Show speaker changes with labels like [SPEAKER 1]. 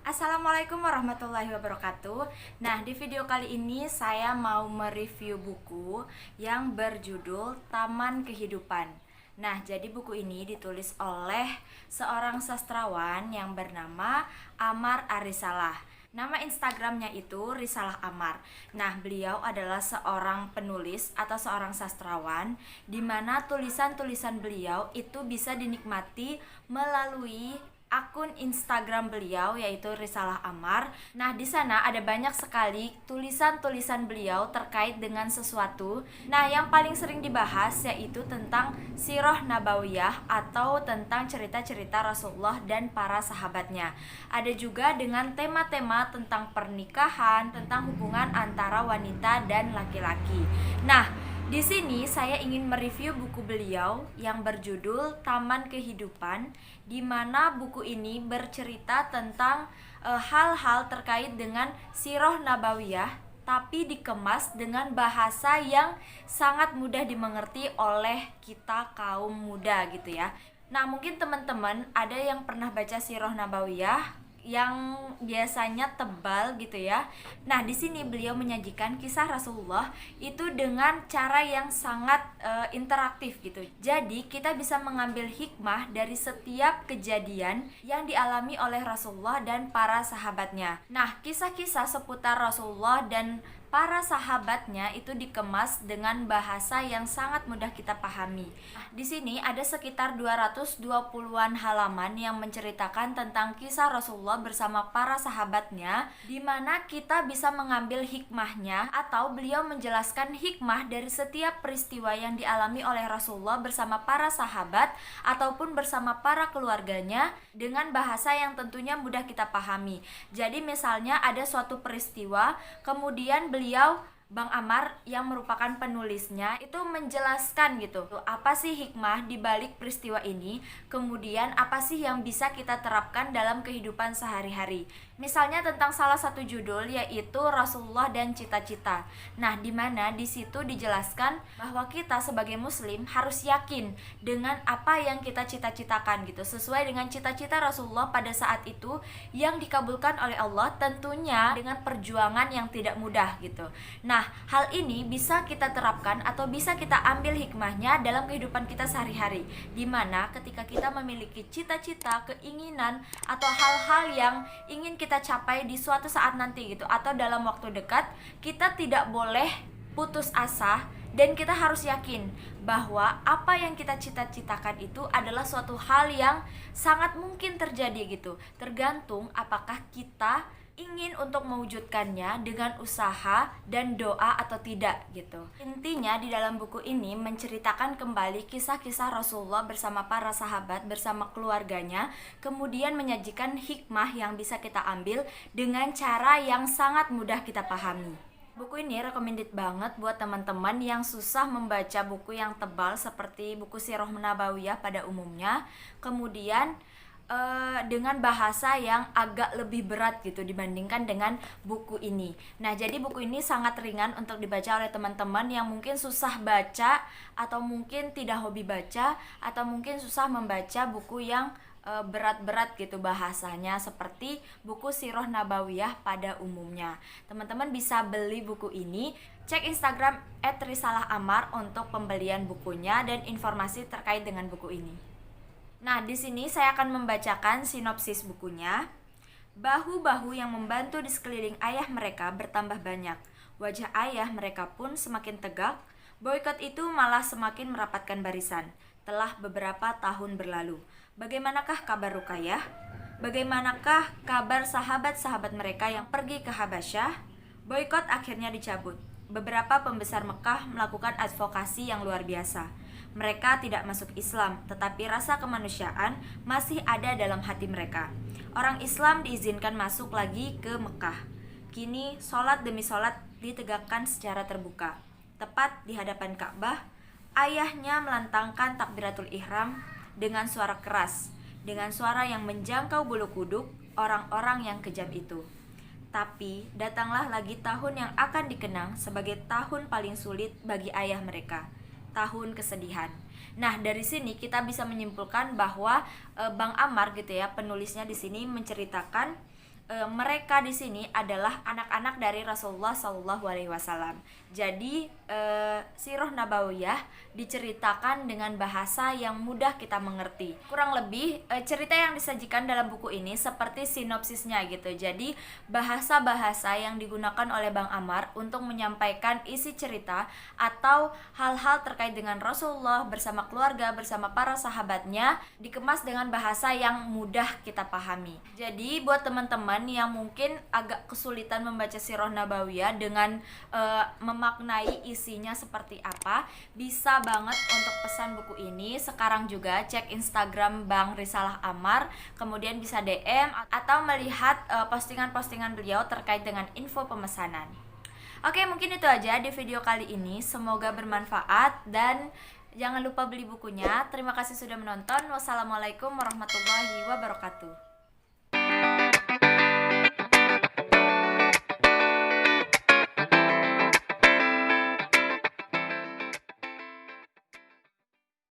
[SPEAKER 1] Assalamualaikum warahmatullahi wabarakatuh. Nah, di video kali ini saya mau mereview buku yang berjudul Taman Kehidupan. Nah, jadi buku ini ditulis oleh seorang sastrawan yang bernama Amar Arisalah. Nama Instagramnya itu Risalah Amar. Nah, beliau adalah seorang penulis atau seorang sastrawan di mana tulisan-tulisan beliau itu bisa dinikmati melalui akun Instagram beliau yaitu Risalah Amar. Nah, di sana ada banyak sekali tulisan-tulisan beliau terkait dengan sesuatu. Nah, yang paling sering dibahas yaitu tentang Sirah Nabawiyah atau tentang cerita-cerita Rasulullah dan para sahabatnya. Ada juga dengan tema-tema tentang pernikahan, tentang hubungan antara wanita dan laki-laki. Nah, di sini saya ingin mereview buku beliau yang berjudul Taman Kehidupan, di mana buku ini bercerita tentang hal-hal terkait dengan Sirah Nabawiyah, tapi dikemas dengan bahasa yang sangat mudah dimengerti oleh kita kaum muda gitu ya. Nah, mungkin teman-teman ada yang pernah baca Sirah Nabawiyah yang biasanya tebal gitu ya. Nah, di sini beliau menyajikan kisah Rasulullah itu dengan cara yang sangat interaktif gitu. Jadi, kita bisa mengambil hikmah dari setiap kejadian yang dialami oleh Rasulullah dan para sahabatnya. Nah, kisah-kisah seputar Rasulullah dan para sahabatnya itu dikemas dengan bahasa yang sangat mudah kita pahami. Di sini ada sekitar 220-an halaman yang menceritakan tentang kisah Rasulullah bersama para sahabatnya, di mana kita bisa mengambil hikmahnya atau beliau menjelaskan hikmah dari setiap peristiwa yang dialami oleh Rasulullah bersama para sahabat ataupun bersama para keluarganya dengan bahasa yang tentunya mudah kita pahami. Jadi misalnya ada suatu peristiwa, kemudian Bang Amar yang merupakan penulisnya itu menjelaskan gitu apa sih hikmah di balik peristiwa ini, kemudian apa sih yang bisa kita terapkan dalam kehidupan sehari-hari. Misalnya tentang salah satu judul yaitu Rasulullah dan Cita-Cita. Nah, di mana di situ dijelaskan bahwa kita sebagai muslim harus yakin dengan apa yang kita cita-citakan gitu, sesuai dengan cita-cita Rasulullah pada saat itu yang dikabulkan oleh Allah, tentunya dengan perjuangan yang tidak mudah gitu. Nah, hal ini bisa kita terapkan atau bisa kita ambil hikmahnya dalam kehidupan kita sehari-hari, dimana ketika kita memiliki cita-cita, keinginan, atau hal-hal yang ingin kita capai di suatu saat nanti gitu, atau dalam waktu dekat, kita tidak boleh putus asa dan kita harus yakin bahwa apa yang kita cita-citakan itu adalah suatu hal yang sangat mungkin terjadi gitu, tergantung apakah kita ingin untuk mewujudkannya dengan usaha dan doa atau tidak gitu. Intinya di dalam buku ini menceritakan kembali kisah-kisah Rasulullah bersama para sahabat, bersama keluarganya, kemudian menyajikan hikmah yang bisa kita ambil dengan cara yang sangat mudah kita pahami. Buku ini recommended banget buat teman-teman yang susah membaca buku yang tebal seperti buku Sirah Nabawiyah pada umumnya, kemudian dengan bahasa yang agak lebih berat gitu dibandingkan dengan buku ini. Nah, jadi buku ini sangat ringan untuk dibaca oleh teman-teman yang mungkin susah baca atau mungkin tidak hobi baca atau mungkin susah membaca buku yang berat-berat gitu bahasanya seperti buku Sirah Nabawiyah pada umumnya. Teman-teman bisa beli buku ini, cek Instagram @risalahamar untuk pembelian bukunya dan informasi terkait dengan buku ini. Nah, di sini saya akan membacakan sinopsis bukunya. Bahu-bahu yang membantu di sekeliling ayah mereka bertambah banyak. Wajah ayah mereka pun semakin tegak. Boikot itu malah semakin merapatkan barisan. Telah beberapa tahun berlalu. Bagaimanakah kabar Ruqayyah? Bagaimanakah kabar sahabat-sahabat mereka yang pergi ke Habasyah? Boikot akhirnya dicabut. Beberapa pembesar Mekah melakukan advokasi yang luar biasa. Mereka tidak masuk Islam, tetapi rasa kemanusiaan masih ada dalam hati mereka. Orang Islam diizinkan masuk lagi ke Mekah. Kini, sholat demi sholat ditegakkan secara terbuka. Tepat di hadapan Ka'bah, ayahnya melantangkan takbiratul ihram dengan suara keras, dengan suara yang menjangkau bulu kuduk orang-orang yang kejam itu. Tapi, datanglah lagi tahun yang akan dikenang sebagai tahun paling sulit bagi ayah mereka. Tahun kesedihan. Nah, dari sini kita bisa menyimpulkan bahwa Bang Amar gitu ya, penulisnya di sini menceritakan mereka di sini adalah anak-anak dari Rasulullah Shallallahu Alaihi Wasallam. Jadi Sirah Nabawiyah diceritakan dengan bahasa yang mudah kita mengerti. Kurang lebih cerita yang disajikan dalam buku ini seperti sinopsisnya gitu. Jadi bahasa-bahasa yang digunakan oleh Bang Amar untuk menyampaikan isi cerita atau hal-hal terkait dengan Rasulullah bersama keluarga, bersama para sahabatnya dikemas dengan bahasa yang mudah kita pahami. Jadi buat teman-teman yang mungkin agak kesulitan membaca Sirah Nabawiyah dengan memaknai isinya seperti apa, bisa banget untuk pesan buku ini sekarang juga. Cek Instagram Bang Risalah Amar, kemudian bisa DM atau melihat postingan-postingan beliau terkait dengan info pemesanan. Oke, mungkin itu aja di video kali ini. Semoga bermanfaat dan jangan lupa beli bukunya. Terima kasih sudah menonton. Wassalamualaikum warahmatullahi wabarakatuh.